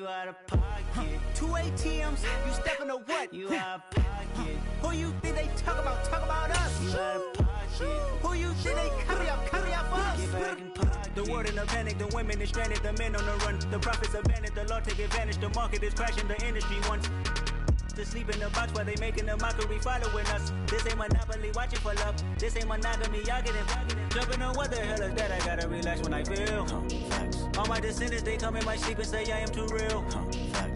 You out of pocket. 2 ATMs, you stepping to what? You out of pocket. Who you think they talk about us? You out of pocket. Who you think they carry up us? Get back in pocket. The world in a panic, the women is stranded, the men on the run. The profits abandoned, the law take advantage, the market is crashing, the industry wants to sleep in the box while they making a mockery following us. This ain't Monopoly, watching for love. This ain't monogamy, y'all getting jumping on what the hell is that? I gotta relax when I feel. All my descendants, they come in my sleep and say I am too real.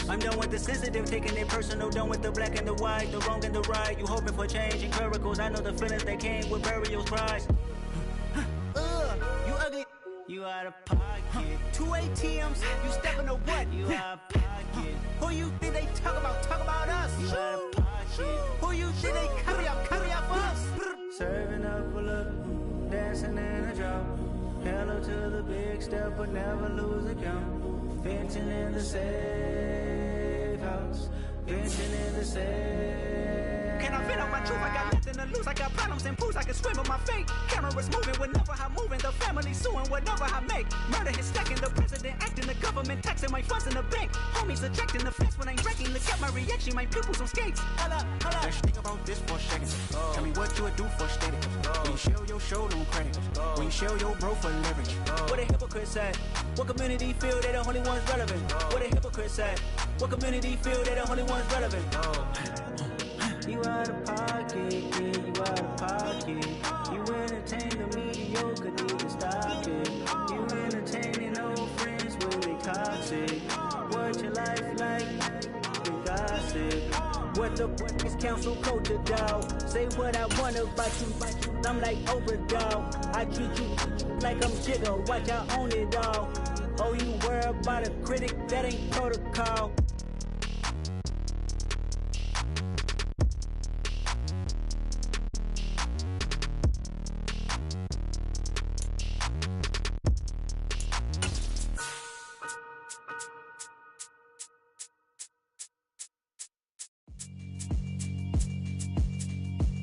I'm done with the sensitive, taking it personal. Done with the black and the white, the wrong and the right. You hoping for change and miracles. I know the feelings that came with burial cries. You ugly. You out of pocket. 2 ATMs, you stepping to what? You out of pocket. Who you think they talk about us? You out of pocket. Who you think they carry up us? Serving up a look, dancing in a drop. Hello to the big step, but never lose a count. Venting in the safe house. Venting in the safe. Can I vent out my truth? I got nothing to lose. I got problems and pools. I can swim with my fate. Cameras moving whenever I'm moving. The family suing whatever I make. Murder is stacking. The president acting. The government taxing my funds in the bank. Homies ejecting the fence when I'm wrecking. Look at my reaction. My pupils on skates. Holla. Let's think about this for a second. Tell me what you would do for steady. When you show your show no credit. When you show your bro for leverage. What a hypocrite said. What community feel they the only ones relevant? What a hypocrite said. What community feel they the only ones relevant? You out of pocket, yeah, you out of pocket. You entertain the mediocre, need to stop it. You entertaining old friends when they toxic. What your life like? You gossip. What the fuck is council culture, dog? Say what I want about you. I'm like overdog. I treat you like I'm Jigga. Watch I own it all. Oh, you worry about a critic? That ain't protocol.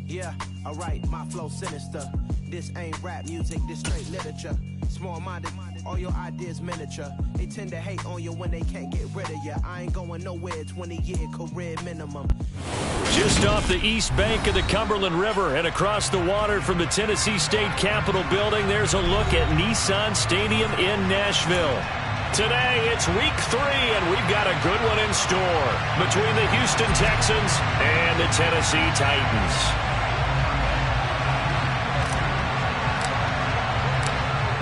Yeah, alright, my flow sinister. This ain't rap music, this straight literature. Small-minded, all your ideas miniature. They tend to hate on you when they can't get rid of you. I ain't going nowhere, 20-year career minimum. Just off the east bank of the Cumberland River and across the water from the Tennessee State Capitol building, there's a look at Nissan Stadium in Nashville. Today, it's week 3, and we've got a good one in store between the Houston Texans and the Tennessee Titans.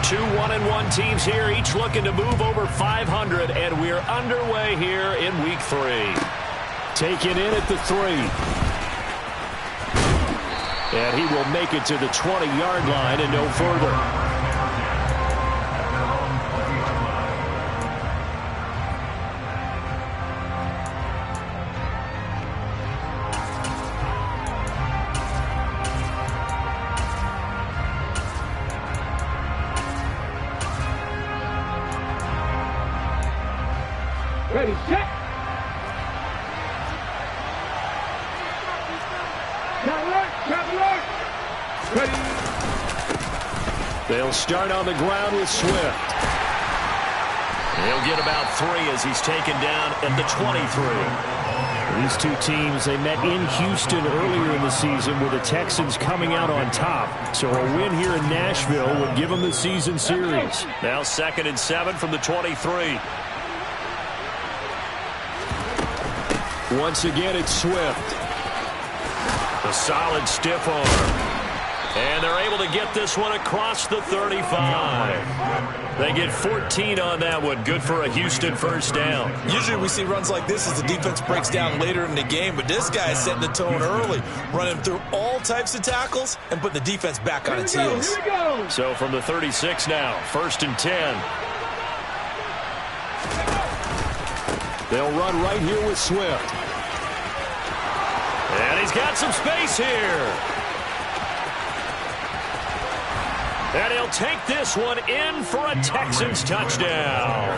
2 1-1 teams here, each looking to move over 500, and we're underway here in week 3. Taken in at the 3. And he will make it to the 20-yard line and no further. Ready, set. Cadillac. Ready. They'll start on the ground with Swift. He'll get about 3 as he's taken down at the 23. These two teams, they met in Houston earlier in the season with the Texans coming out on top. So a win here in Nashville would give them the season series. Now 2nd and 7 from the 23. Once again, it's Swift. A solid stiff arm. And they're able to get this one across the 35. They get 14 on that one. Good for a Houston first down. Usually we see runs like this as the defense breaks down later in the game, but this guy is setting the tone early, running through all types of tackles and putting the defense back on its heels. So from the 36 now, 1st and 10. They'll run right here with Swift. And he's got some space here. And he'll take this one in for a Texans touchdown.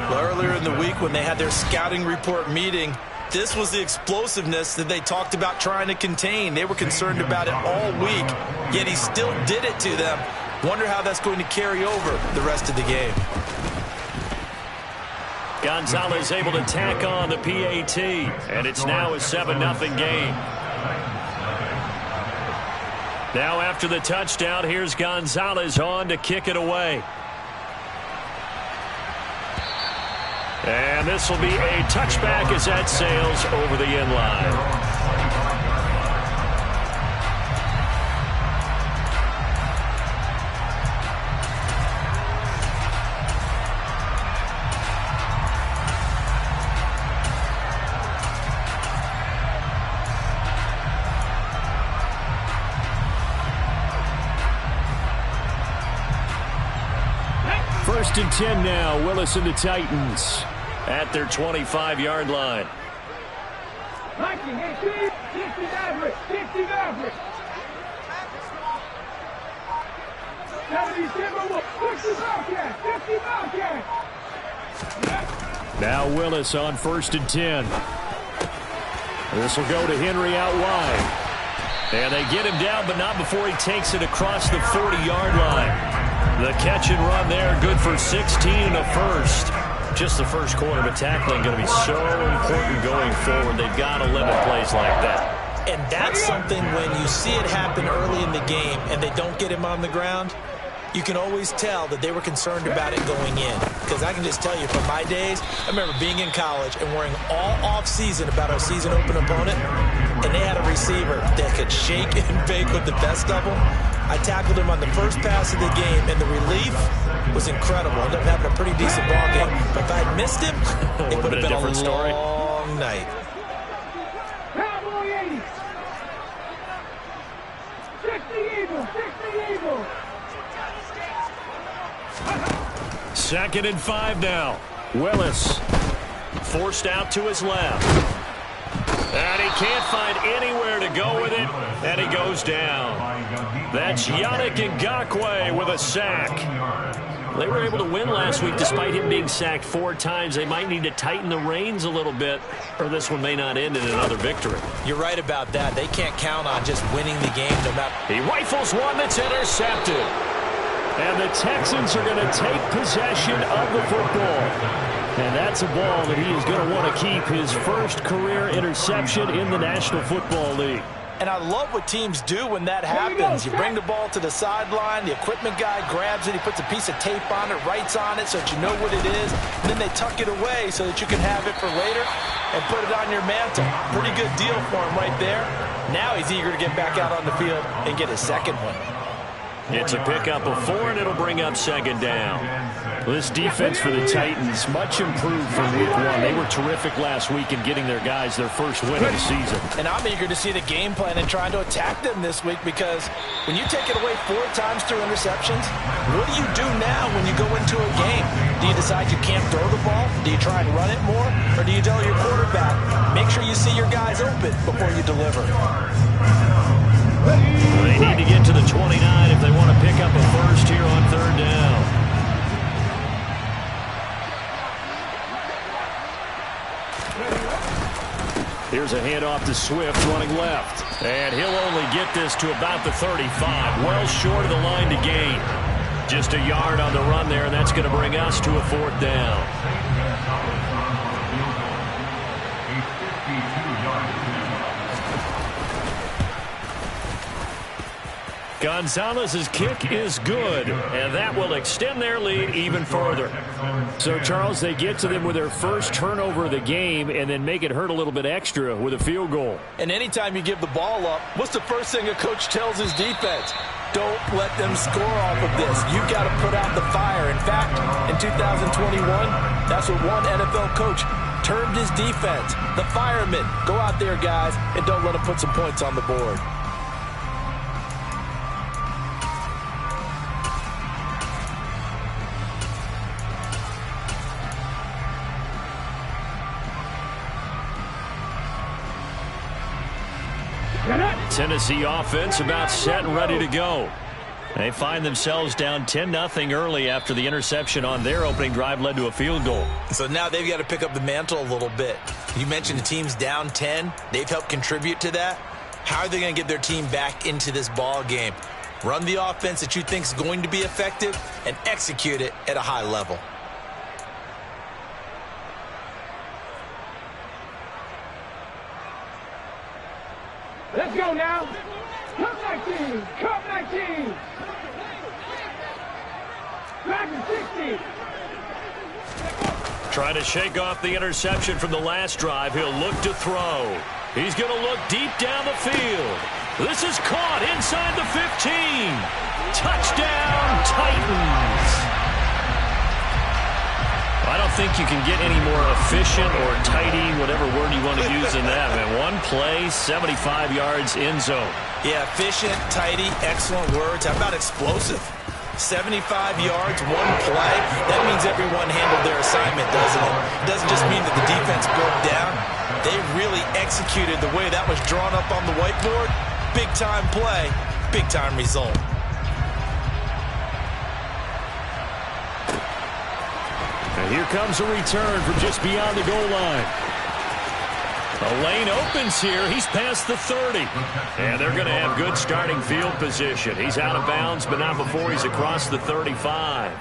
Well, earlier in the week when they had their scouting report meeting, this was the explosiveness that they talked about trying to contain. They were concerned about it all week, yet he still did it to them. Wonder how that's going to carry over the rest of the game. Gonzalez able to tack on the PAT, and it's now a 7-0 game. Now after the touchdown, here's Gonzalez on to kick it away. And this will be a touchback as that sails over the end line. First and 10 now. Willis and the Titans at their 25-yard line. Now Willis on first and 10. This will go to Henry out wide. And they get him down, but not before he takes it across the 40-yard line. The catch and run there, good for 16 and a first. Just the first quarter, but tackling going to be so important going forward. They've got to limit plays like that. And that's something when you see it happen early in the game and they don't get him on the ground, you can always tell that they were concerned about it going in. Because I can just tell you from my days, I remember being in college and worrying all off-season about our season open opponent, and they had a receiver that could shake and bake with the best of them. I tackled him on the first pass of the game, and the relief was incredible. I ended up having a pretty decent ball game. But if I had missed him, it would have been a different story. Long night. Cowboy 80. 60 Eagles. Second and 5 now. Willis forced out to his left. And he can't find anywhere to go with it, and he goes down. That's Yannick Ngakoue with a sack. They were able to win last week despite him being sacked 4 times. They might need to tighten the reins a little bit, or this one may not end in another victory. You're right about that. They can't count on just winning the game no matter. He rifles one that's intercepted. And the Texans are going to take possession of the football. And that's a ball that he is going to want to keep, his first career interception in the National Football League. And I love what teams do when that happens. You bring the ball to the sideline, the equipment guy grabs it, he puts a piece of tape on it, writes on it so that you know what it is, and then they tuck it away so that you can have it for later and put it on your mantle. Pretty good deal for him right there. Now he's eager to get back out on the field and get his second one. It's a pickup of 4, and it'll bring up second down. This defense for the Titans, much improved from week 1. They were terrific last week in getting their guys their first win of the season. And I'm eager to see the game plan and trying to attack them this week, because when you take it away 4 times through interceptions, what do you do now when you go into a game? Do you decide you can't throw the ball? Do you try and run it more? Or do you tell your quarterback, make sure you see your guys open before you deliver? They need to get to the 29 if they want to pick up a first here on third down. Here's a handoff to Swift running left. And he'll only get this to about the 35. Well short of the line to gain. Just a yard on the run there, and that's going to bring us to a 4th down. Gonzalez's kick is good, and that will extend their lead even further. So, Charles, they get to them with their first turnover of the game and then make it hurt a little bit extra with a field goal. And anytime you give the ball up, what's the first thing a coach tells his defense? Don't let them score off of this. You've got to put out the fire. In fact, in 2021, that's what one NFL coach termed his defense. The firemen. Go out there, guys, and don't let them put some points on the board. Tennessee offense about set and ready to go. They find themselves down 10-0 early after the interception on their opening drive led to a field goal. So now they've got to pick up the mantle a little bit. You mentioned the team's down 10. They've helped contribute to that. How are they going to get their team back into this ball game? Run the offense that you think is going to be effective and execute it at a high level. Let's go now. Come 19. Come 19. Back to 60. Trying to shake off the interception from the last drive. He'll look to throw. He's going to look deep down the field. This is caught inside the 15. Touchdown, Titans. I don't think you can get any more efficient or tidy, whatever word you want to use in that. Man, one play, 75 yards in zone. Yeah, efficient, tidy, excellent words. How about explosive? 75 yards, one play. That means everyone handled their assignment, doesn't it? It doesn't just mean that the defense broke down. They really executed the way that was drawn up on the whiteboard. Big-time play, big-time result. And here comes a return from just beyond the goal line. A lane opens here. He's past the 30. And they're going to have good starting field position. He's out of bounds, but not before he's across the 35.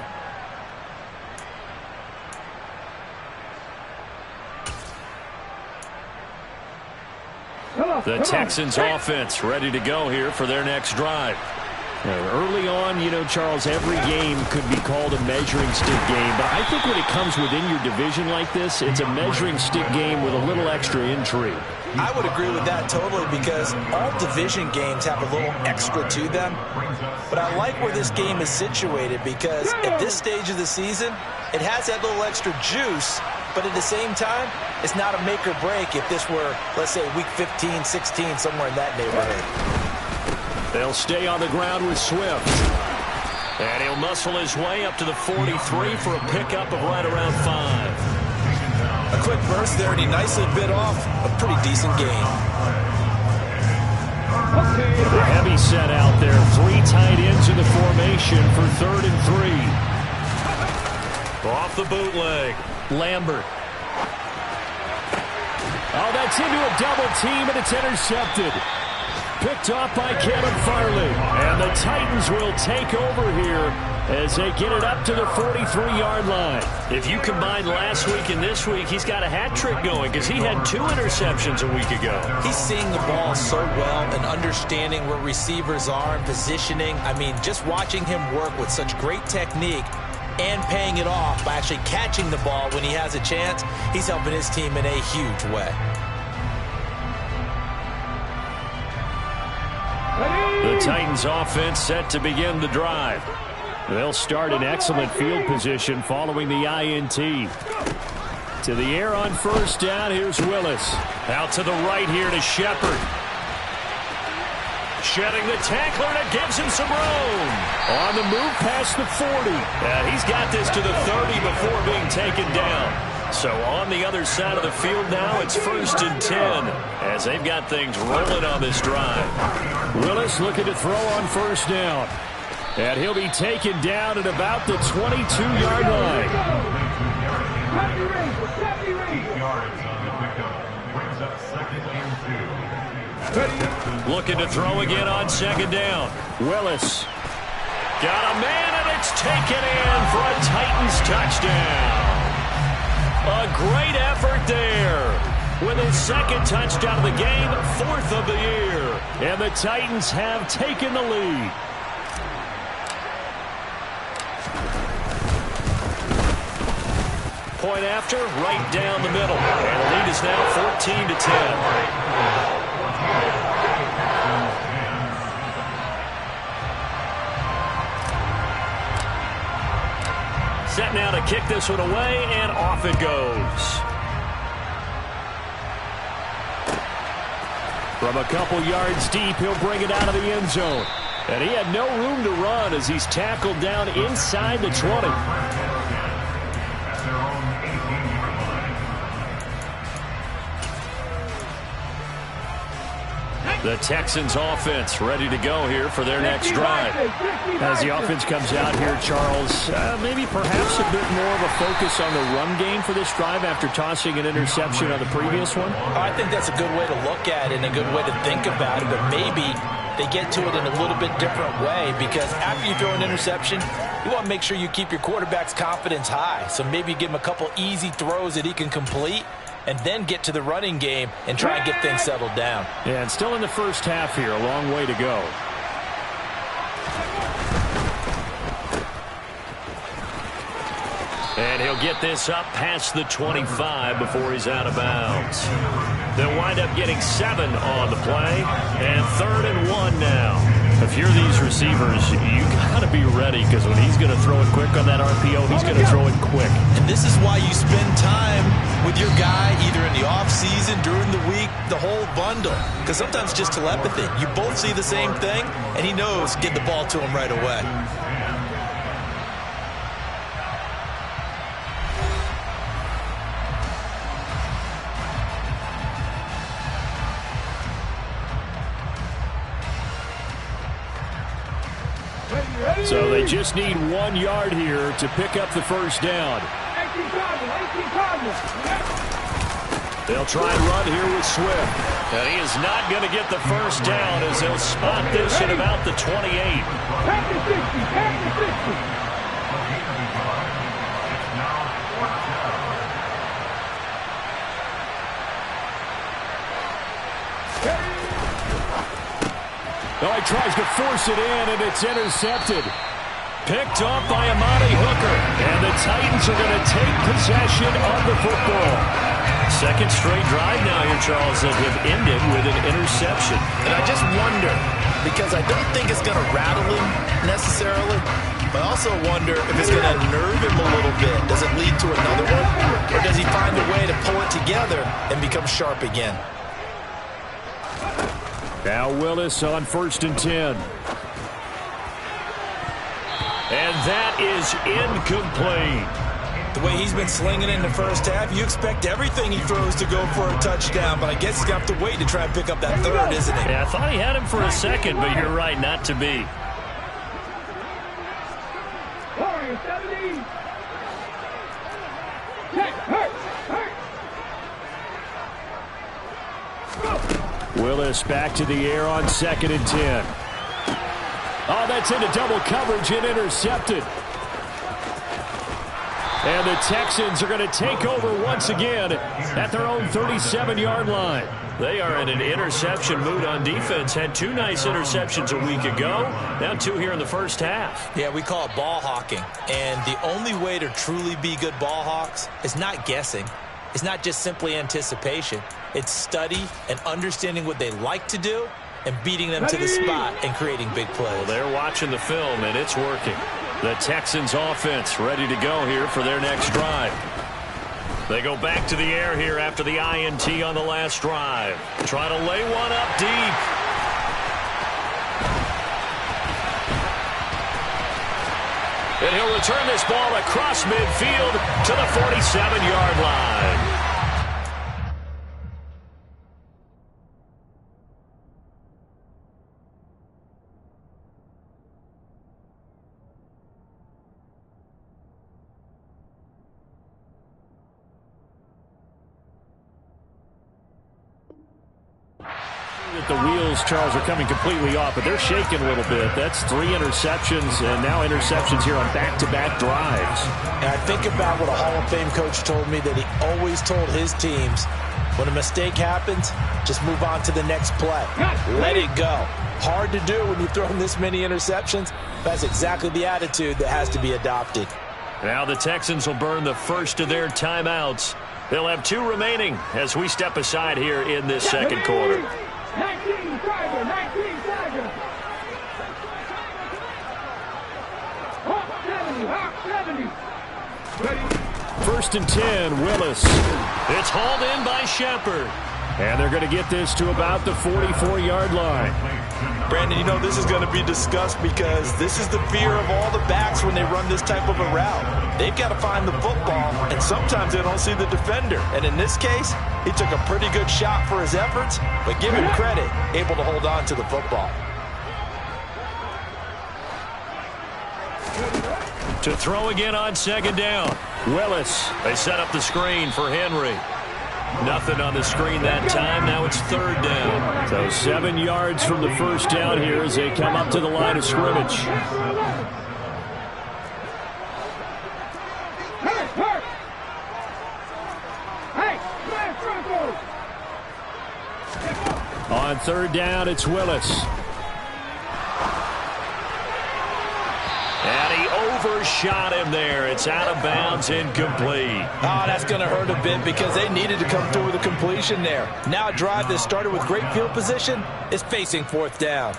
The Texans offense ready to go here for their next drive. Early on, you know, Charles, every game could be called a measuring stick game. But I think when it comes within your division like this, it's a measuring stick game with a little extra intrigue. I would agree with that totally because all division games have a little extra to them. But I like where this game is situated because at this stage of the season, it has that little extra juice. But at the same time, it's not a make or break if this were, let's say, week 15, 16, somewhere in that neighborhood. They'll stay on the ground with Swift. And he'll muscle his way up to the 43 for a pickup of right around 5. A quick burst there, and he nicely bit off a pretty decent gain. The heavy set out there. 3 tight ends in the formation for 3rd and 3. Off the bootleg. Lambert. Oh, that's into a double team, and it's intercepted. Picked off by Caleb Farley. And the Titans will take over here as they get it up to the 43-yard line. If you combine last week and this week, he's got a hat trick going because he had 2 interceptions a week ago. He's seeing the ball so well and understanding where receivers are and positioning. I mean, just watching him work with such great technique and paying it off by actually catching the ball when he has a chance, he's helping his team in a huge way. The Titans offense set to begin the drive. They'll start in excellent field position following the INT. To the air on first down, here's Willis. Out to the right here to Shepard. Shedding the tackler, and it gives him some room. On the move past the 40. He's got this to the 30 before being taken down. So on the other side of the field now, it's 1st and 10 as they've got things rolling on this drive. Willis looking to throw on first down. And he'll be taken down at about the 22-yard line. Looking to throw again on 2nd down. Willis. Got a man, and it's taken in for a Titans touchdown. A great effort there. With his 2nd touchdown of the game, 4th of the year. And the Titans have taken the lead. Point after, right down the middle. And the lead is now 14-10. Set now to kick this one away, and off it goes. From a couple yards deep, he'll bring it out of the end zone. And he had no room to run as he's tackled down inside the 20. The Texans offense ready to go here for their next drive. As the offense comes out here, Charles, maybe perhaps a bit more of a focus on the run game for this drive after tossing an interception on the previous one? I think that's a good way to look at it and a good way to think about it, but maybe they get to it in a little bit different way because after you throw an interception, you want to make sure you keep your quarterback's confidence high. So maybe give him a couple easy throws that he can complete. and then get to the running game and try and get things settled down. Yeah, and still in the first half here, a long way to go. And he'll get this up past the 25 before he's out of bounds. They'll wind up getting 7 on the play, and 3rd and 1 now. If you're these receivers, you got to be ready, because when he's going to throw it quick on that RPO, he's going to throw it quick. And this is why you spend time with your guy either in the offseason, during the week, the whole bundle. Because sometimes just telepathy. You both see the same thing, and he knows get the ball to him right away. So they just need 1 yard here to pick up the first down. They'll try and run here with Swift. And he is not going to get the first down as they'll spot this at about the 28. Oh, he tries to force it in, and it's intercepted. Picked off by Amani Hooker. And the Titans are going to take possession of the football. Second straight drive now here, Charles, that have ended with an interception. And I just wonder, because I don't think it's going to rattle him necessarily, but I also wonder if it's going to nerve him a little bit. Does it lead to another one? Or does he find a way to pull it together and become sharp again? Now Willis on 1st and 10. And that is incomplete. The way he's been slinging in the first half, you expect everything he throws to go for a touchdown, but I guess he's going to have to wait to try and pick up that 3rd, isn't he? Yeah, I thought he had him for a second, but you're right, not to be. Willis back to the air on 2nd and 10. Oh, that's into double coverage and intercepted. And the Texans are going to take over once again at their own 37-yard line. They are in an interception mood on defense. Had 2 nice interceptions a week ago. Now 2 here in the first half. Yeah, we call it ball hawking. And the only way to truly be good ball hawks is not guessing. It's not just simply anticipation. It's study and understanding what they like to do and beating them to the spot and creating big plays. Well, they're watching the film, and it's working. The Texans offense ready to go here for their next drive. They go back to the air here after the INT on the last drive. Try to lay one up deep. And he'll return this ball across midfield to the 47-yard line. The wheels, Charles, are coming completely off, but they're shaking a little bit. That's 3 interceptions, and now interceptions here on back-to-back drives. And I think about what a Hall of Fame coach told me, that he always told his teams, when a mistake happens, just move on to the next play. Let it go. Hard to do when you've thrown this many interceptions. That's exactly the attitude that has to be adopted. Now the Texans will burn the first of their timeouts. They'll have 2 remaining as we step aside here in this second quarter. 19 Tiger, 19 Tiger. Hawk 70. Ready? 1st and 10, Willis. It's hauled in by Shepard. And they're going to get this to about the 44-yard line. Brandon, you know this is going to be discussed because this is the fear of all the backs when they run this type of a route. They've got to find the football, and sometimes they don't see the defender. And in this case, he took a pretty good shot for his efforts, but give him credit, able to hold on to the football. To throw again on 2nd down. Willis. They set up the screen for Henry. Nothing on the screen that time. Now it's 3rd down. So 7 yards from the first down here as they come up to the line of scrimmage. Hey, On third down, it's Willis. And he overshot him there. It's out of bounds, incomplete. Oh, that's going to hurt a bit because they needed to come through with a completion there. Now a drive that started with great field position is facing fourth down.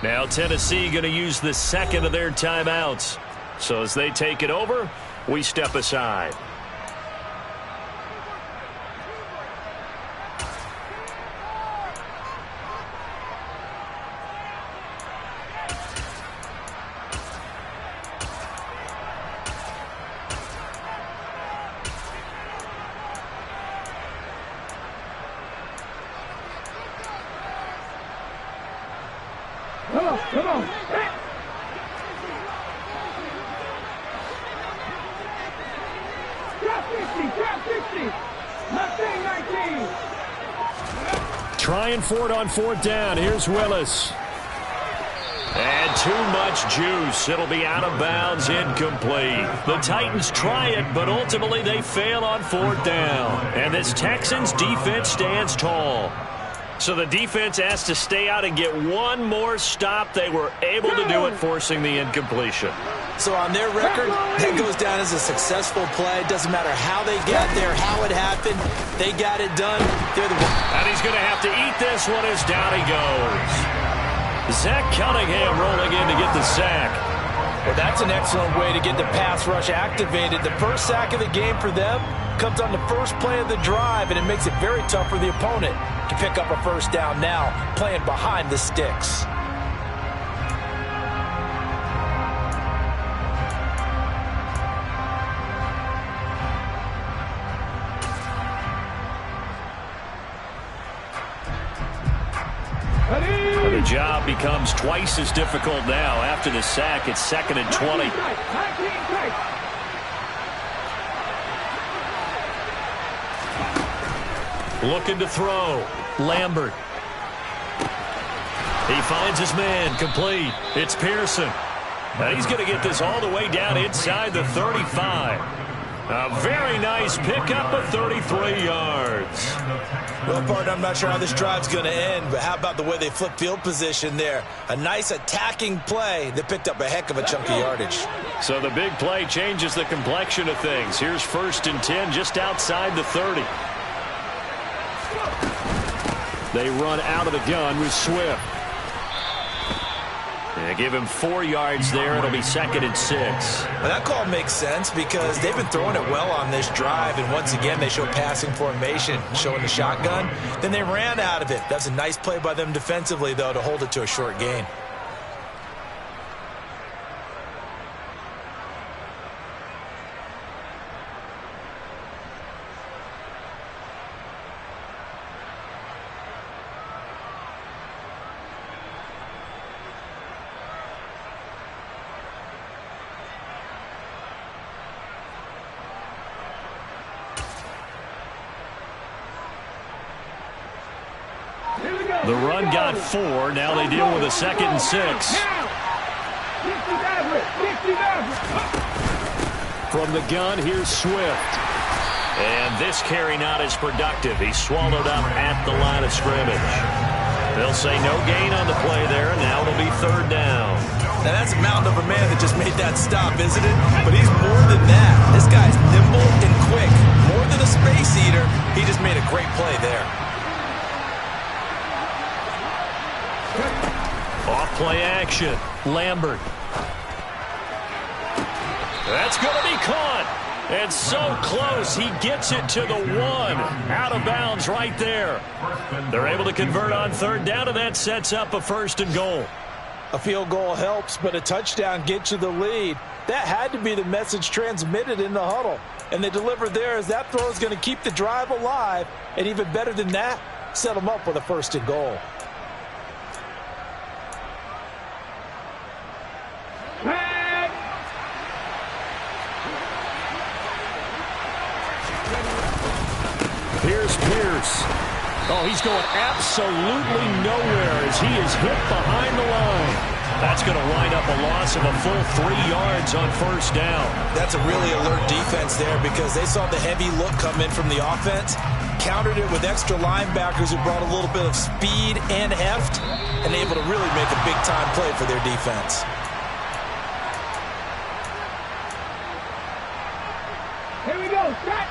Now Tennessee going to use the second of their timeouts. So as they take it over, we step aside. Come on. Drop 50. 19. Trying for it on fourth down. Here's Willis. And too much juice. It'll be out of bounds, incomplete. The Titans try it, but ultimately they fail on fourth down. And this Texans defense stands tall. So the defense has to stay out and get one more stop. They were able to do it, forcing the incompletion. So on their record, that goes down as a successful play. Doesn't matter how they got there, how it happened. They got it done. They're the one. And he's going to have to eat this one as down he goes. Zach Cunningham rolling in to get the sack. Well, that's an excellent way to get the pass rush activated. The first sack of the game for them comes on the first play of the drive, and it makes it very tough for the opponent to pick up a first down now, playing behind the sticks. The job becomes twice as difficult now. After the sack, it's 2nd and 20. Looking to throw. Lambert. He finds his man. Complete. It's Pearson. And he's going to get this all the way down inside the 35. A very nice pickup of 33 yards. Well, partner, I'm not sure how this drive's going to end, but how about the way they flip field position there? A nice attacking play that picked up a heck of a chunk of yardage. So the big play changes the complexion of things. Here's 1st and 10 just outside the 30. They run out of the gun with Swift. They give him 4 yards there. It'll be 2nd and 6. Well, that call makes sense because they've been throwing it well on this drive, and once again they show passing formation, showing the shotgun. Then they ran out of it. That's a nice play by them defensively, though, to hold it to a short gain. The run got 4. Now they deal with a 2nd and 6. From the gun, here's Swift. And this carry not as productive. He's swallowed up at the line of scrimmage. They'll say no gain on the play there. Now it'll be 3rd down. Now that's a mountain of a man that just made that stop, isn't it? But he's more than that. This guy's nimble and quick. More than a space eater. He just made a great play there. Off play action. Lambert. That's going to be caught. And so close. He gets it to the 1. Out of bounds right there. They're able to convert on 3rd down, and that sets up a 1st and goal. A field goal helps, but a touchdown gets you the lead. That had to be the message transmitted in the huddle. And they delivered there as that throw is going to keep the drive alive. And even better than that, set them up with a 1st and goal. Here's Pierce. Oh, he's going absolutely nowhere as he is hit behind the line. That's going to wind up a loss of a full 3 yards on first down. That's a really alert defense there because they saw the heavy look come in from the offense, countered it with extra linebackers who brought a little bit of speed and heft, and able to really make a big-time play for their defense. Here we go, set.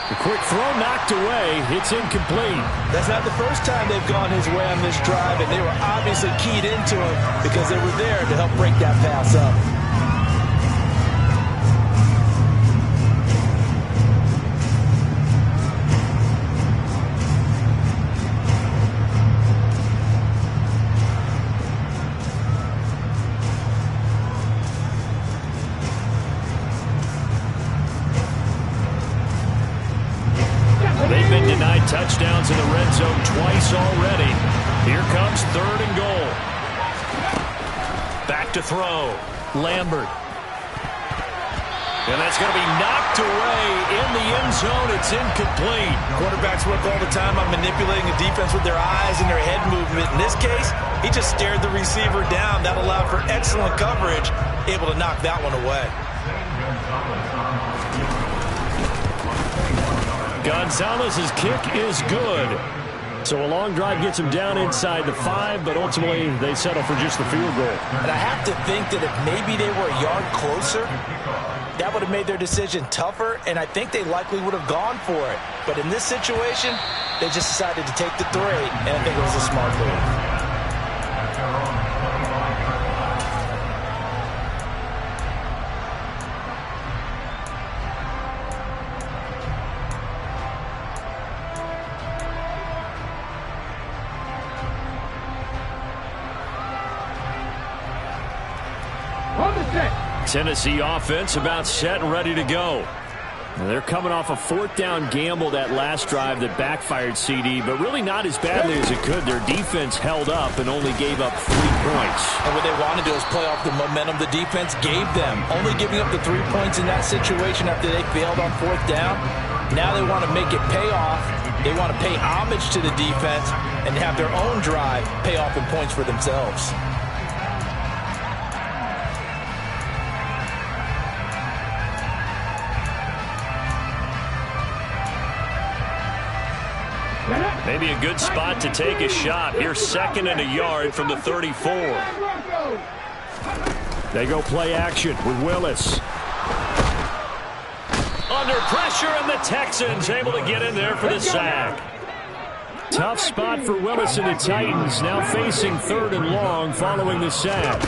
The quick throw knocked away. It's incomplete. That's not the first time they've gone his way on this drive, and they were obviously keyed into him because they were there to help break that pass up. They've been denied touchdowns in the red zone twice already. Here comes 3rd and goal. Back to throw. Lambert. And that's going to be knocked away in the end zone. It's incomplete. Quarterbacks work all the time on manipulating the defense with their eyes and their head movement. In this case, he just stared the receiver down. That allowed for excellent coverage, able to knock that one away. Gonzalez's kick is good. So a long drive gets him down inside the 5, but ultimately they settle for just the field goal. And I have to think that if maybe they were a yard closer, that would have made their decision tougher, and I think they likely would have gone for it. But in this situation, they just decided to take the 3, and I think it was a smart move. Tennessee offense about set and ready to go. And they're coming off a 4th down gamble that last drive that backfired CD, but really not as badly as it could. Their defense held up and only gave up 3 points. And what they want to do is play off the momentum the defense gave them. Only giving up the 3 points in that situation after they failed on 4th down. Now they want to make it pay off. They want to pay homage to the defense and have their own drive pay off in points for themselves. Maybe a good spot to take a shot. Here's 2nd and a yard from the 34. They go play action with Willis. Under pressure, and the Texans able to get in there for the sack. Tough spot for Willis and the Titans, now facing 3rd and long following the sack.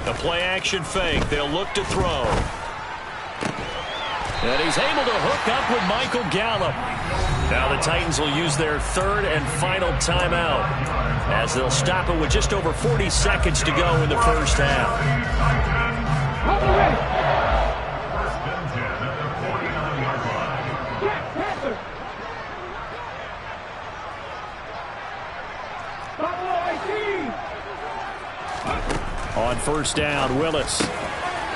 A play action fake. They'll look to throw. And he's able to hook up with Michael Gallup. Now the Titans will use their 3rd and final timeout as they'll stop it with just over 40 seconds to go in the first half. On first down, Willis.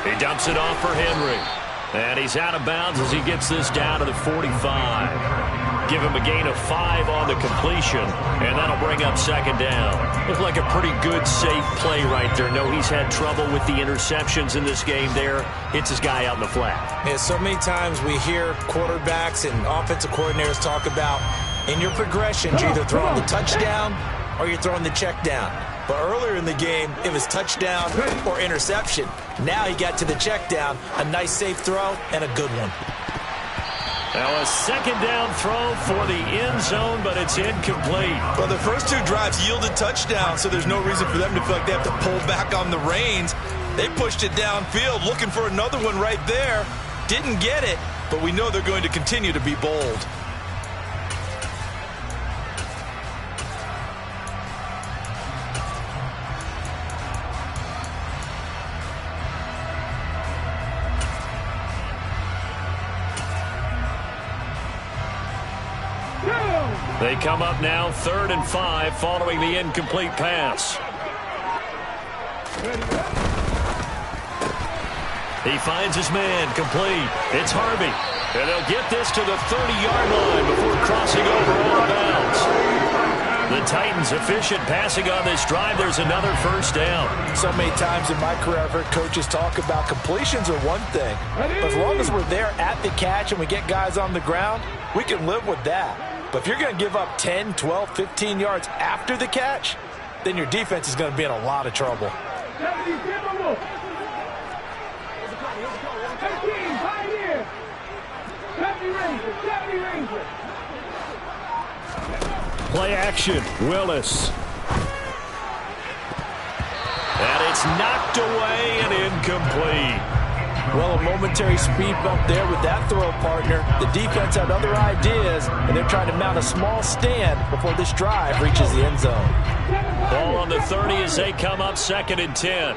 He dumps it off for Henry. And he's out of bounds as he gets this down to the 45. Give him a gain of 5 on the completion, and that'll bring up 2nd down. Looks like a pretty good, safe play right there. No, he's had trouble with the interceptions in this game there. Hits his guy out in the flat. Yeah, so many times we hear quarterbacks and offensive coordinators talk about in your progressions, you're either throwing the touchdown or you're throwing the check down. But earlier in the game, it was touchdown or interception. Now he got to the check down, a nice safe throw, and a good one. Now a 2nd down throw for the end zone, but it's incomplete. Well, the first 2 drives yielded touchdowns, so there's no reason for them to feel like they have to pull back on the reins. They pushed it downfield, looking for another one right there. Didn't get it, but we know they're going to continue to be bold. They come up now 3rd and 5 following the incomplete pass. He finds his man, complete. It's Harvey. And they'll get this to the 30-yard line before crossing over out of bounds. The Titans efficient passing on this drive. There's another first down. So many times in my career I've heard coaches talk about completions are one thing. But as long as we're there at the catch and we get guys on the ground, we can live with that. But if you're going to give up 10, 12, 15 yards after the catch, then your defense is going to be in a lot of trouble. Play action, Willis. And it's knocked away and incomplete. Well, a momentary speed bump there with that throw partner. The defense had other ideas, and they're trying to mount a small stand before this drive reaches the end zone. Ball on the 30 as they come up 2nd and 10.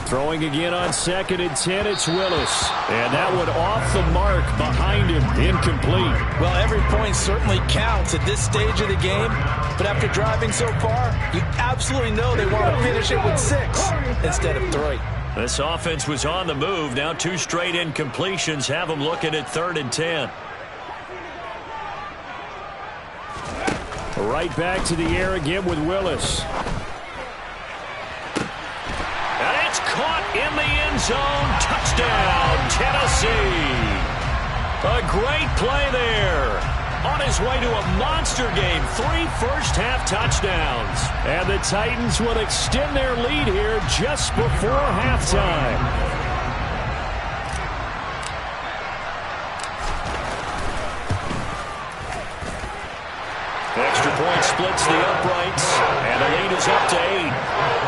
Throwing again on 2nd and 10, it's Willis. And that one off the mark behind him, incomplete. Well, every point certainly counts at this stage of the game. But after driving so far, you absolutely know they want to finish it with 6 instead of 3. This offense was on the move. Now 2 straight incompletions have them looking at 3rd and 10. Right back to the air again with Willis. Caught in the end zone. Touchdown, Tennessee. A great play there. On his way to a monster game. 3 first-half touchdowns. And the Titans will extend their lead here just before halftime. Extra point splits the uprights. And the lead is up to 8.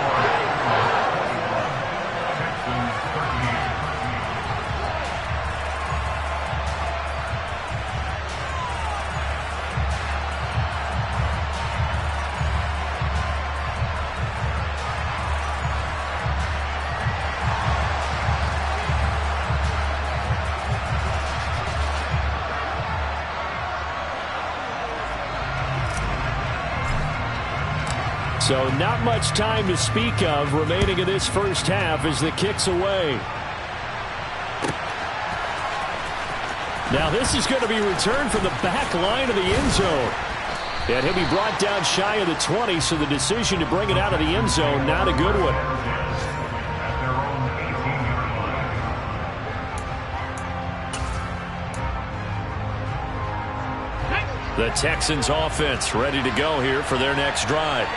So not much time to speak of remaining in this first half as the kick's away. Now this is going to be returned from the back line of the end zone. And he'll be brought down shy of the 20, so the decision to bring it out of the end zone, not a good one. The Texans offense ready to go here for their next drive.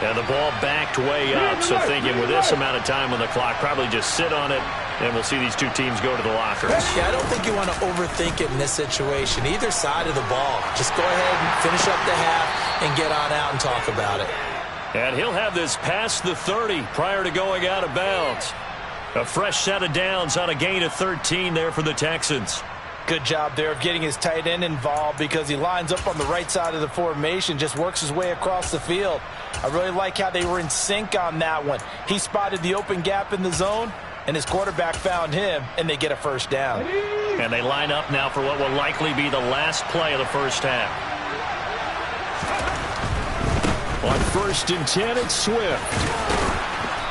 And the ball backed way up, so thinking with this amount of time on the clock, probably just sit on it, and we'll see these two teams go to the lockers. Yeah, I don't think you want to overthink it in this situation. Either side of the ball. Just go ahead and finish up the half and get on out and talk about it. And he'll have this past the 30 prior to going out of bounds. A fresh set of downs on a gain of 13 there for the Texans. Good job there of getting his tight end involved because he lines up on the right side of the formation, just works his way across the field. I really like how they were in sync on that one. He spotted the open gap in the zone, and his quarterback found him, and they get a first down. And they line up now for what will likely be the last play of the first half. On 1st and 10, it's Swift.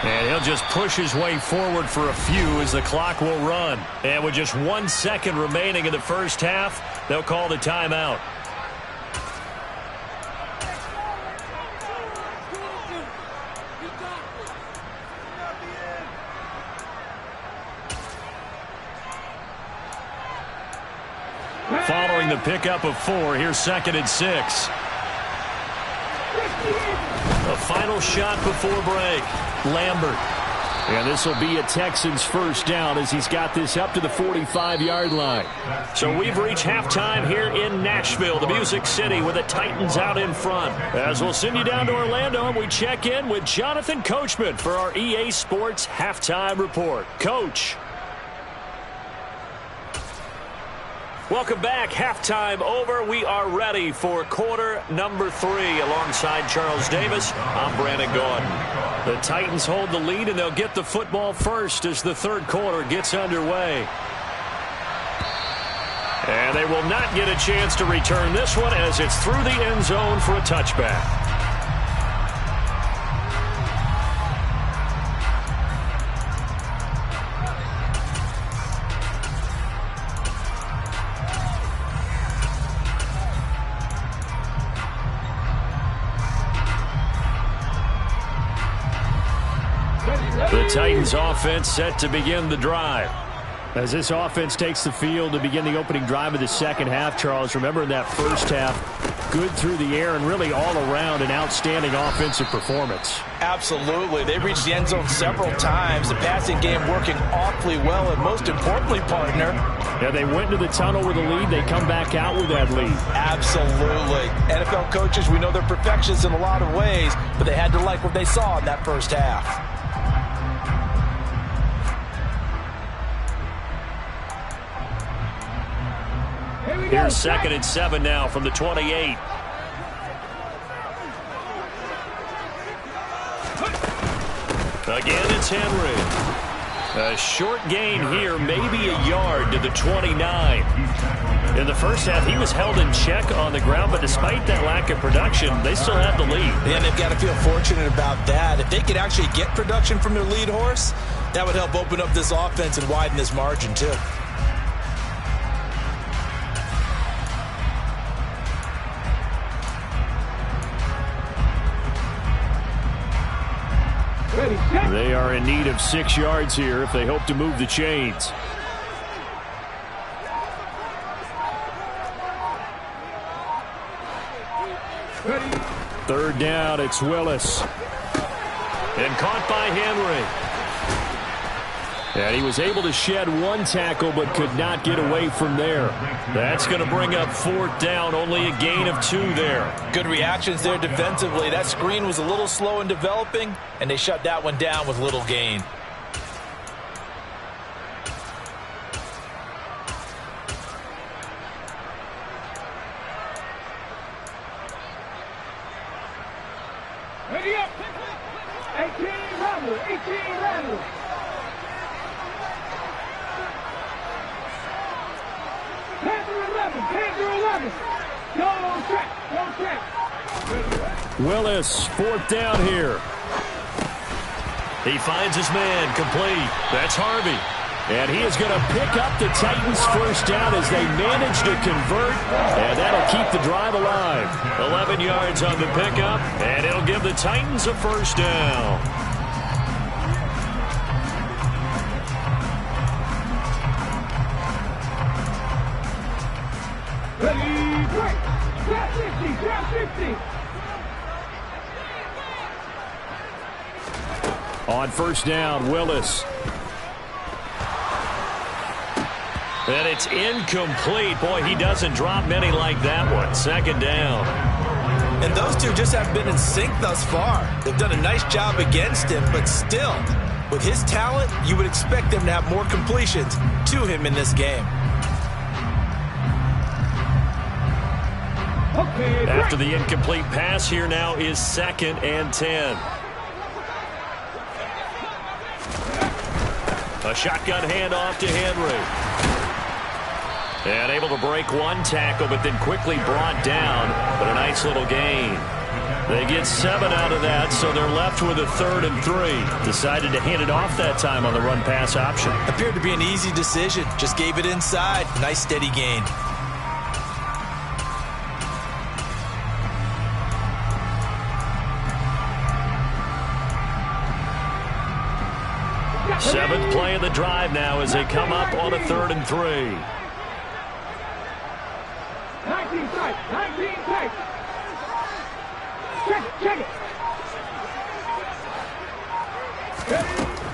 And he'll just push his way forward for a few as the clock will run. And with just 1 second remaining in the first half, they'll call the timeout. Following the pickup of 4, here's 2nd and 6. A final shot before break. Lambert. And this will be a Texans first down as he's got this up to the 45-yard line. So we've reached halftime here in Nashville, the Music City, with the Titans out in front. As we'll send you down to Orlando and we check in with Jonathan Coachman for our EA Sports Halftime Report. Coach. Welcome back. Halftime over. We are ready for quarter number 3. Alongside Charles Davis, I'm Brandon Gordon. The Titans hold the lead, and they'll get the football first as the third quarter gets underway. And they will not get a chance to return this one as it's through the end zone for a touchback. The Titans offense set to begin the drive. As this offense takes the field to begin the opening drive of the second half, Charles, remember in that first half, good through the air and really all around an outstanding offensive performance. Absolutely. They reached the end zone several times. The passing game working awfully well, and most importantly, partner. Yeah, they went into the tunnel with a lead. They come back out with that lead. Absolutely. NFL coaches, we know they're perfectionists in a lot of ways, but they had to like what they saw in that first half. Here's 2nd and 7 now from the 28. Again, it's Henry. A short gain here, maybe a yard to the 29. In the first half, he was held in check on the ground, but despite that lack of production, they still have the lead. And they've got to feel fortunate about that. If they could actually get production from their lead horse, that would help open up this offense and widen this margin, too. They are in need of 6 yards here if they hope to move the chains. Third down, it's Willis. And caught by Henry. And he was able to shed one tackle but could not get away from there. That's going to bring up 4th down, only a gain of 2 there. Good reactions there defensively. That screen was a little slow in developing, and they shut that one down with little gain. Ready up. 18 level. 18 level. Willis, 4th down here. He finds his man, complete. That's Harvey. And he is going to pick up the Titans' 1st down as they manage to convert. And that'll keep the drive alive. 11 yards on the pickup, and it'll give the Titans a 1st down. Ready, break. Grab 50, grab 50. On 1st down, Willis. And it's incomplete. Boy, he doesn't drop many like that one. 2nd down. And those two just haven't been in sync thus far. They've done a nice job against him, but still, with his talent, you would expect them to have more completions to him in this game. After the incomplete pass, here now is 2nd and 10. A shotgun handoff to Henry. And able to break one tackle, but then quickly brought down. But a nice little gain. They get 7 out of that, so they're left with a 3rd and 3. Decided to hand it off that time on the run-pass option. Appeared to be an easy decision. Just gave it inside. Nice steady gain. Seventh play of the drive now as they come up on a 3rd and 3. 19 tight, 19 tight. Check it.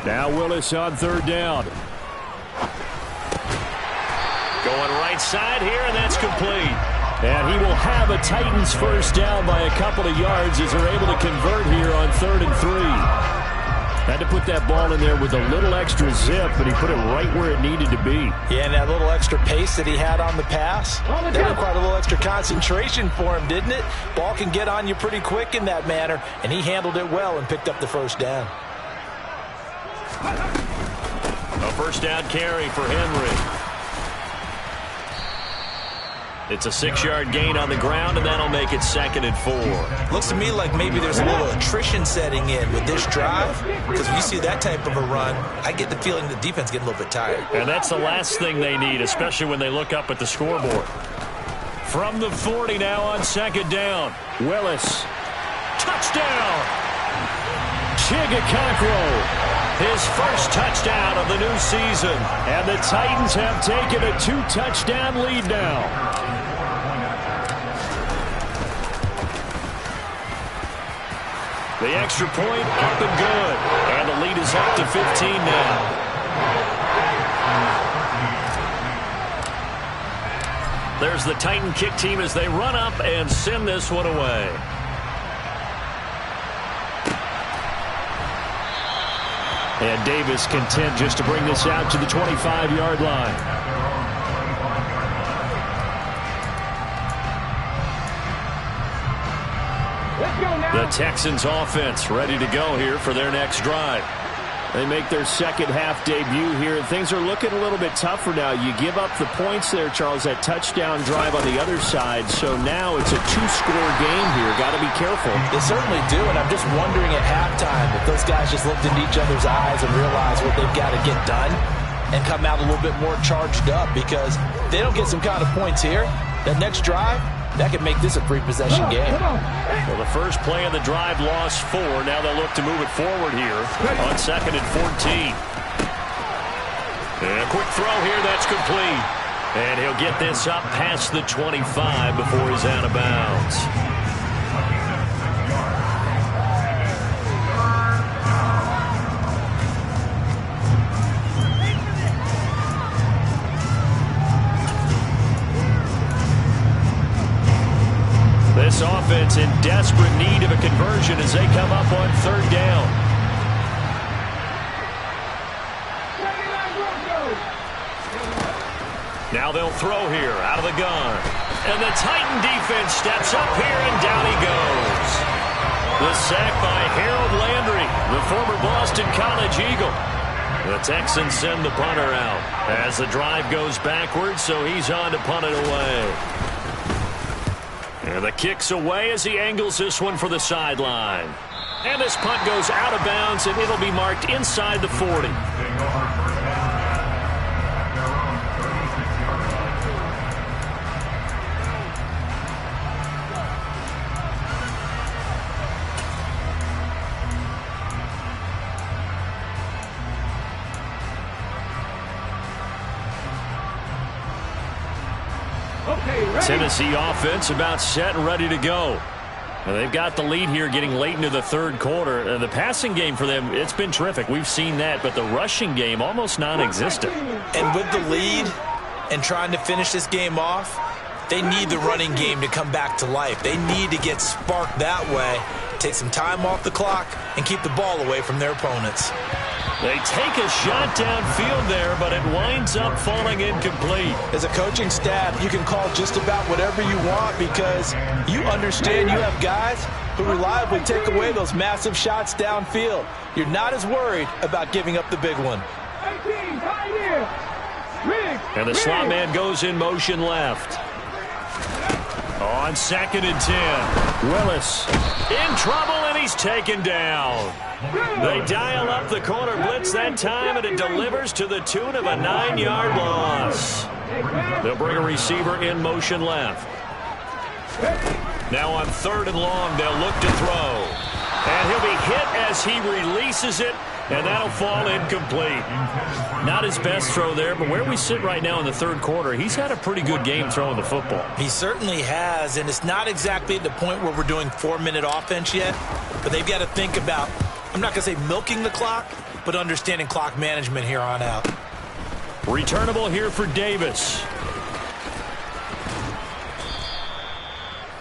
Now Willis on 3rd down. Going right side here, and that's complete. And he will have a Titans 1st down by a couple of yards as they're able to convert here on 3rd and 3. Had to put that ball in there with a little extra zip, but he put it right where it needed to be. Yeah, and that little extra pace that he had on the pass, that required a little extra concentration for him, didn't it? Ball can get on you pretty quick in that manner, and he handled it well and picked up the 1st down. A 1st down carry for Henry. It's a 6-yard gain on the ground, and that'll make it 2nd and 4. Looks to me like maybe there's a little attrition setting in with this drive, because when you see that type of a run, I get the feeling the defense getting a little bit tired. And that's the last thing they need, especially when they look up at the scoreboard. From the 40 now on 2nd down. Willis. Touchdown! Chigaconkro. His first touchdown of the new season. And the Titans have taken a 2-touchdown lead now. The extra point up and good. And the lead is up to 15 now. There's the Titan kick team as they run up and send this one away. And Davis content just to bring this out to the 25-yard line. The Texans offense ready to go here for their next drive. They make their second half debut here, and things are looking a little bit tougher now. You give up the points there, Charles, that touchdown drive on the other side. So now it's a 2-score game here. Got to be careful. They certainly do, and I'm just wondering at halftime if those guys just looked into each other's eyes and realized what they've got to get done and come out a little bit more charged up, because if they don't get some kind of points here, that next drive, that could make this a 3-possession game. Well, the first play of the drive lost 4. Now they'll look to move it forward here on 2nd and 14. And a quick throw here. That's complete. And he'll get this up past the 25 before he's out of bounds. This offense in desperate need of a conversion as they come up on 3rd down. Now they'll throw here out of the gun. And the Titan defense steps up here, and down he goes. The sack by Harold Landry, the former Boston College Eagle. The Texans send the punter out as the drive goes backwards, so he's on to punt it away. And the kick's away as he angles this one for the sideline. And this punt goes out of bounds, and it'll be marked inside the 40. Tennessee offense about set and ready to go. And they've got the lead here getting late into the 3rd quarter. The passing game for them, it's been terrific. We've seen that, but the rushing game almost non-existent. And with the lead and trying to finish this game off, they need the running game to come back to life. They need to get sparked that way, take some time off the clock, and keep the ball away from their opponents. They take a shot downfield there, but it winds up falling incomplete. As a coaching staff, you can call just about whatever you want, because you understand you have guys who reliably take away those massive shots downfield. You're not as worried about giving up the big one. And the slot man goes in motion left. On 2nd and 10. Willis in trouble, and he's taken down. They dial up the corner blitz that time, and it delivers to the tune of a 9-yard loss. They'll bring a receiver in motion left. Now on 3rd and long, they'll look to throw. And he'll be hit as he releases it, and that'll fall incomplete. Not his best throw there, but where we sit right now in the 3rd quarter, he's had a pretty good game throwing the football. He certainly has, and it's not exactly at the point where we're doing 4-minute offense yet, but they've got to think about, I'm not going to say milking the clock, but understanding clock management here on out. Returnable here for Davis.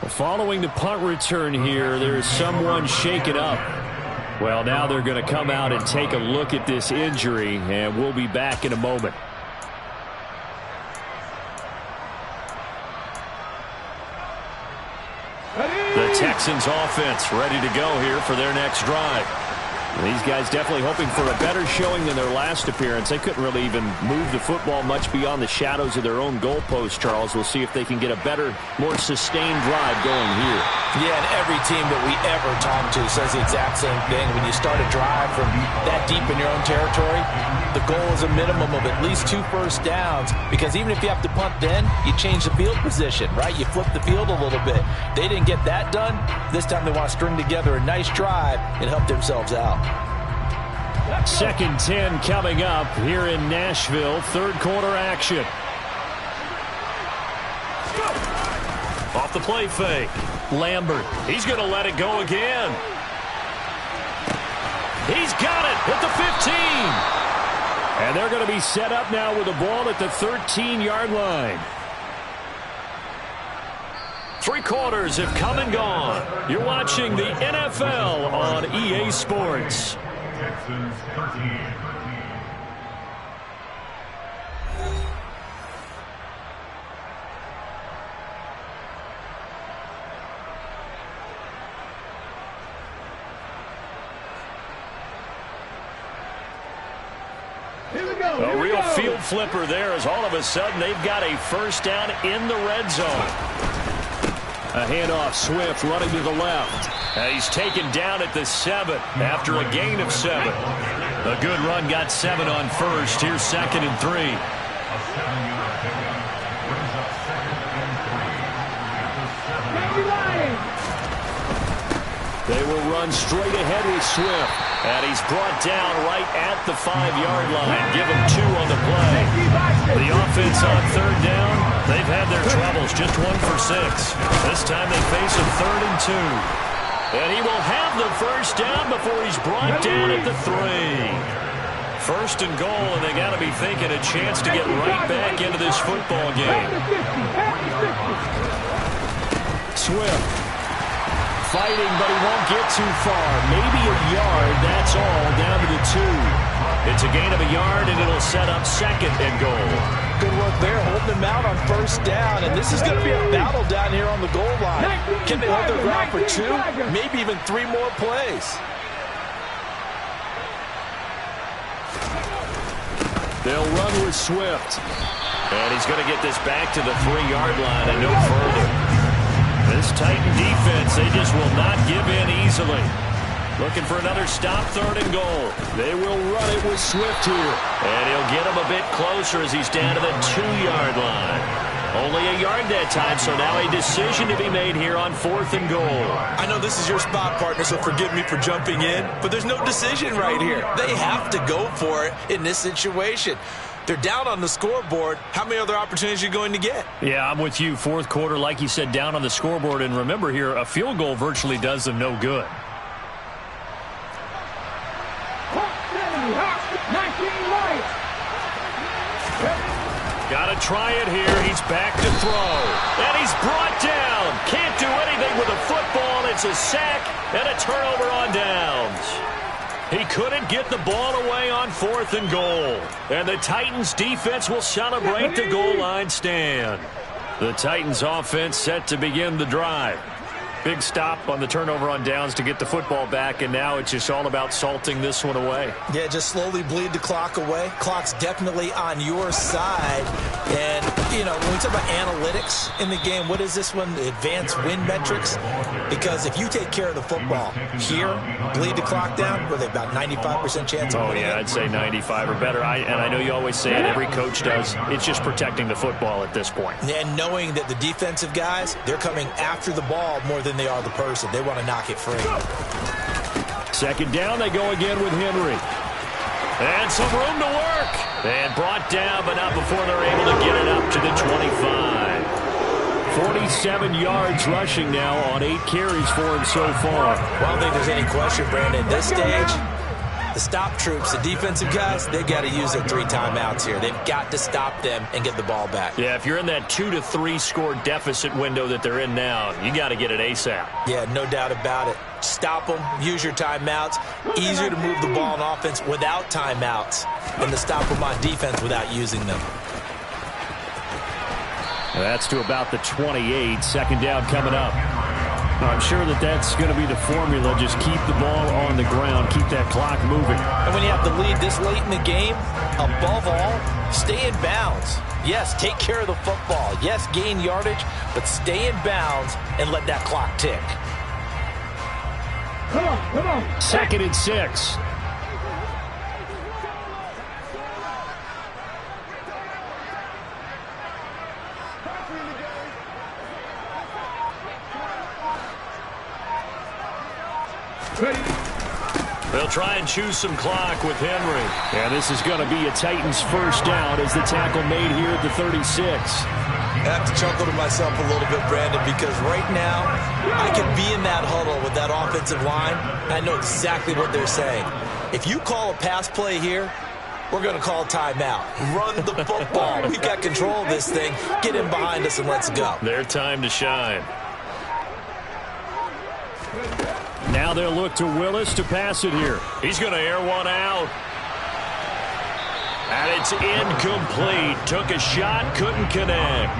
Following the punt return here, there's someone shaken up. Well, now they're going to come out and take a look at this injury, and we'll be back in a moment. The Texans offense ready to go here for their next drive. These guys definitely hoping for a better showing than their last appearance. They couldn't really even move the football much beyond the shadows of their own goalpost, Charles. We'll see if they can get a better, more sustained drive going here. Yeah, and every team that we ever talk to says the exact same thing. When you start a drive from that deep in your own territory, the goal is a minimum of at least 2 first downs, because even if you have to punt then, you change the field position, right? You flip the field a little bit. They didn't get that done. This time they want to string together a nice drive and help themselves out. 2nd 10 coming up here in Nashville. Third quarter action. Off the play fake. Lambert. He's going to let it go again. He's got it at the 15. And they're going to be set up now with the ball at the 13-yard line. 3 quarters have come and gone. You're watching the NFL on EA Sports. Texans 13. A real field flipper there, as all of a sudden they've got a first down in the red zone. A handoff, Swift running to the left. He's taken down at the 7 after a gain of 7. A good run, got 7 on first. Here's 2nd and 3. They will run straight ahead with Swift. And he's brought down right at the 5-yard line. Give him 2 on the play. The offense on 3rd down, they've had their troubles. Just 1 for 6. This time they face a 3rd and 2. And he will have the first down before he's brought down at the 3. 1st and goal, and they got to be thinking a chance to get right back into this football game. Swift. Fighting, but he won't get too far. Maybe a yard, that's all, down to the 2. It's a gain of a yard, and it'll set up 2nd and goal. Good work there, holding them out on 1st down, and this is going to be a battle down here on the goal line. Can they hold their ground for 2, maybe even 3 more plays? They'll run with Swift. And he's going to get this back to the 3-yard line and no further. This Titan defense, they just will not give in easily. Looking for another stop, 3rd and goal. They will run it with Swift here. And he'll get him a bit closer as he's down to the 2-yard line. Only a yard that time, so now a decision to be made here on 4th and goal. I know this is your spot, partner, so forgive me for jumping in, but there's no decision right here. They have to go for it in this situation. They're down on the scoreboard. How many other opportunities are you going to get? Yeah, I'm with you. 4th quarter, like you said, down on the scoreboard. And remember here, a field goal virtually does them no good. Got to try it here. He's back to throw. And he's brought down. Can't do anything with a football. It's a sack and a turnover on downs. He couldn't get the ball away on 4th and goal. And the Titans defense will celebrate the goal line stand. The Titans offense set to begin the drive. Big stop on the turnover on downs to get the football back, and now it's just all about salting this one away. Yeah, just slowly bleed the clock away. Clock's definitely on your side. And, you know, when we talk about analytics in the game, what is this one? The advanced win metrics? Because if you take care of the football here, bleed the clock down, were they about 95% chance of winning? Oh, yeah, I'd say 95 or better. And I know you always say it, every coach does. It's just protecting the football at this point. And knowing that the defensive guys, they're coming after the ball more than they are the person. They want to knock it free. 2nd down, they go again with Henry. And some room to work. And brought down, but not before they're able to get it up to the 25. 47 yards rushing now on 8 carries for him so far. Well, I don't think there's any question, Brandon. At this stage, the stop troops, the defensive guys, they got to use their 3 timeouts here. They've got to stop them and get the ball back. Yeah, if you're in that 2 to 3 score deficit window that they're in now, you got to get it ASAP. Yeah, no doubt about it. Stop them, use your timeouts. Easier to move the ball on offense without timeouts than to stop them on defense without using them. That's to about the 28. 2nd down coming up. I'm sure that's going to be the formula. Just keep the ball on the ground, keep that clock moving. And when you have the lead this late in the game, above all, stay in bounds. Yes, take care of the football. Yes, gain yardage, but stay in bounds and let that clock tick. Come on. 2nd and 6. They'll try and choose some clock with Henry. And this is going to be a Titans first down as the tackle made here at the 36. I have to chuckle to myself a little bit, Brandon, because right now I could be in that huddle with that offensive line. I know exactly what they're saying. If you call a pass play here, we're going to call a timeout. Run the football. We've got control of this thing. Get in behind us and let's go. Their time to shine. Now they'll look to Willis to pass it here. He's going to air one out. And it's incomplete. Took a shot, couldn't connect.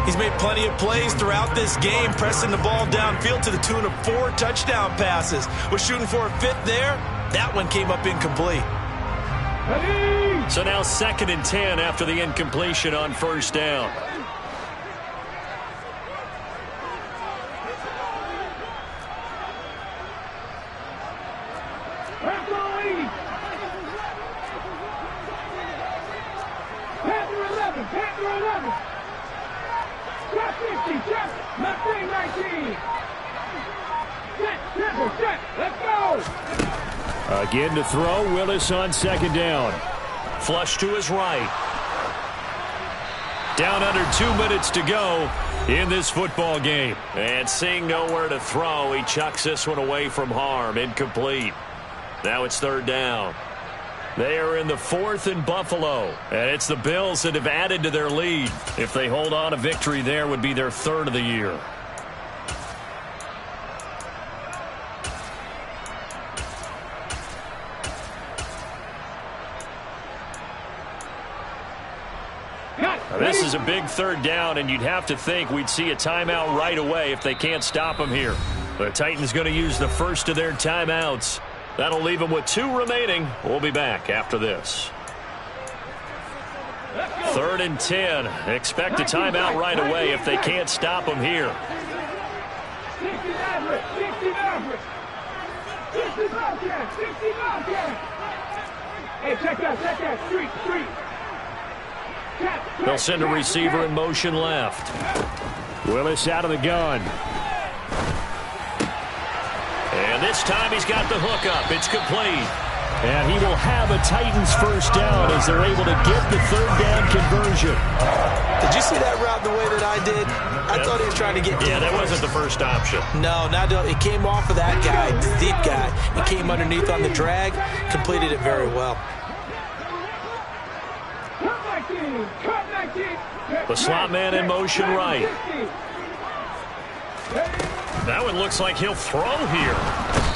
He's made plenty of plays throughout this game, pressing the ball downfield to the tune of 4 touchdown passes. Was shooting for a 5th there. That one came up incomplete. So now 2nd and 10 after the incompletion on first down. Again to throw, Willis on 2nd down. Flush to his right. Down under 2 minutes to go in this football game. And seeing nowhere to throw, he chucks this one away from harm. Incomplete. Now it's 3rd down. They are in the 4th in Buffalo. And it's the Bills that have added to their lead. If they hold on, a victory there would be their 3rd of the year. This is a big 3rd down, and you'd have to think we'd see a timeout right away if they can't stop them here. The Titans going to use the first of their timeouts. That'll leave them with 2 remaining. We'll be back after this. 3rd and 10. Expect a timeout right away if they can't stop them here. Hey, check that, street. They'll send a receiver in motion left. Willis out of the gun. And this time he's got the hook up. It's complete. And he will have a Titans first down as they're able to get the 3rd down conversion. Did you see that route the way that I did? I thought he was trying to get deep. Yeah, that wasn't the first option. No, it came off of that guy, the deep guy. It came underneath on the drag, completed it very well. The slot man in motion right. That one looks like he'll throw here.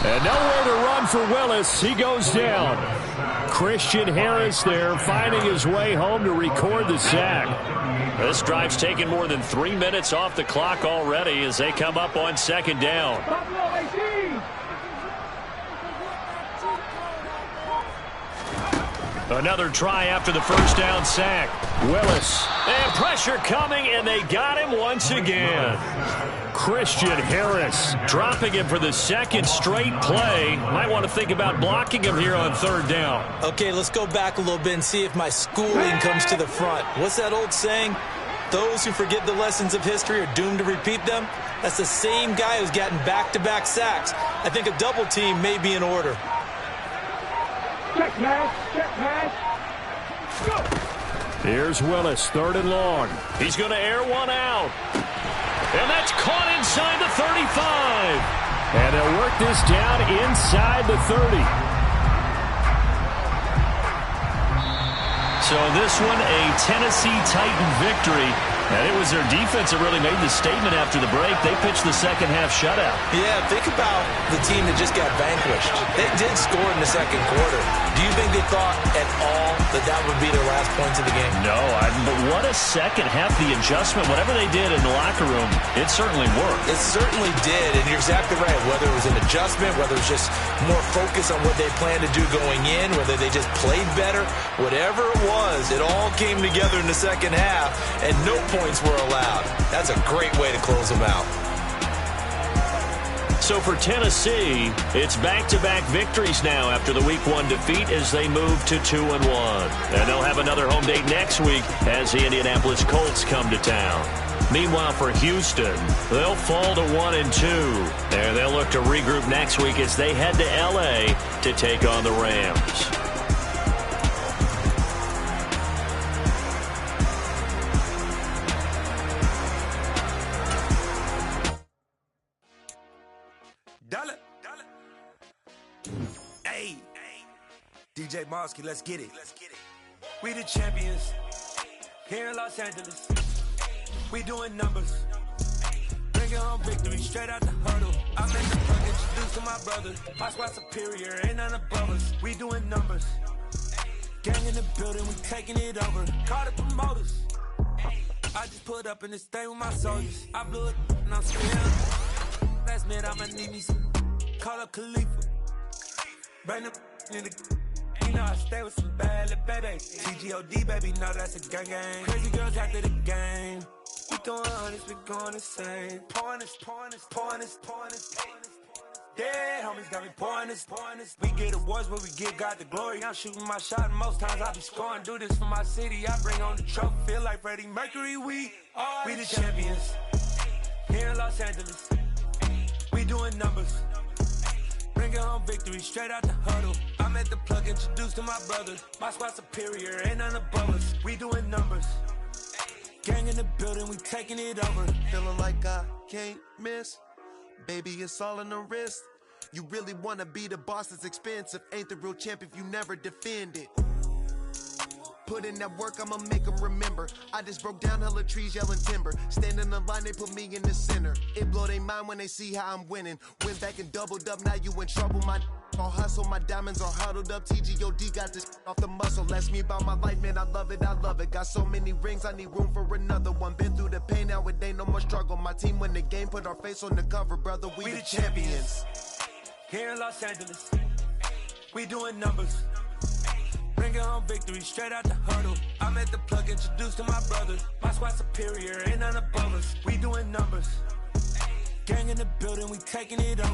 And nowhere to run for Willis. He goes down. Christian Harris there finding his way home to record the sack. This drive's taken more than 3 minutes off the clock already as they come up on 2nd down. Another try after the first down sack. Willis. And pressure coming, and they got him once again. Christian Harris dropping him for the 2nd straight play. Might want to think about blocking him here on 3rd down. Okay, let's go back a little bit and see if my schooling comes to the front. What's that old saying? Those who forget the lessons of history are doomed to repeat them. That's the same guy who's gotten back-to-back sacks. I think a double team may be in order. Check pass. Go. Here's Willis, 3rd and long. He's going to air one out. And that's caught inside the 35. And they'll work this down inside the 30. So this one, a Tennessee Titan victory. And it was their defense that really made the statement after the break. They pitched the second half shutout. Yeah, think about the team that just got vanquished. They did score in the second quarter. Do you think they thought at all that would be their last points of the game? No, but what a second half. The adjustment, whatever they did in the locker room, it certainly worked. It certainly did, and you're exactly right. Whether it was an adjustment, whether it was just more focus on what they planned to do going in, whether they just played better, whatever it was, it all came together in the second half, and no points were allowed. That's a great way to close them out. So for Tennessee, it's back-to-back victories now after the Week 1 defeat as they move to 2-1. And they'll have another home date next week as the Indianapolis Colts come to town. Meanwhile, for Houston, they'll fall to 1-2. And they'll look to regroup next week as they head to L.A. to take on the Rams. Hey, DJ Mosky, let's get it. We the champions here in Los Angeles. We doing numbers. Bringing home victory straight out the huddle. I'm in the plug, introduced to my brother. My squad superior, ain't none above us. We doing numbers. Gang in the building, we taking it over. Call the promoters. I just put up in this thing with my soldiers. I blew it and I'm still. Last minute, I'ma need me some. Call up Khalifa. Bring them in the. You know I stay with some bad little baby. TGOD, baby, no, that's a gang gang. Crazy girls after the game. We throwing hundreds, we going insane. Pouring this. Yeah, homies got me pouring this. We get awards, but we give God the glory. I'm shooting my shot, and most times I be scoring. Do this for my city, I bring on the trophy. Feel like Freddie Mercury, we the champions. Here in Los Angeles, we doing numbers. Bringing home victory straight out the huddle. I'm at the plug, introduced to my brother. My squad superior, ain't none above us. We doing numbers. Gang in the building, we taking it over. Feeling like I can't miss. Baby, it's all in the wrist. You really wanna be the boss, it's expensive. Ain't the real champ if you never defend it. Put in that work, I'ma make them remember. I just broke down hella trees, yelling timber. Stand in the line, they put me in the center. It blow their mind when they see how I'm winning. Went back and doubled up, now you in trouble. My all hustle, my diamonds are huddled up. TGOD got this off the muscle. That's me about my life, man, I love it. Got so many rings, I need room for another one. Been through the pain, now it ain't no more struggle. My team win the game, put our face on the cover, brother. We the champions. Here in Los Angeles, we doing numbers. Bringing home victory straight out the huddle. I'm at the plug, introduced to my brother. My squad superior, ain't none above us. We doing numbers. Gang in the building, we taking it over.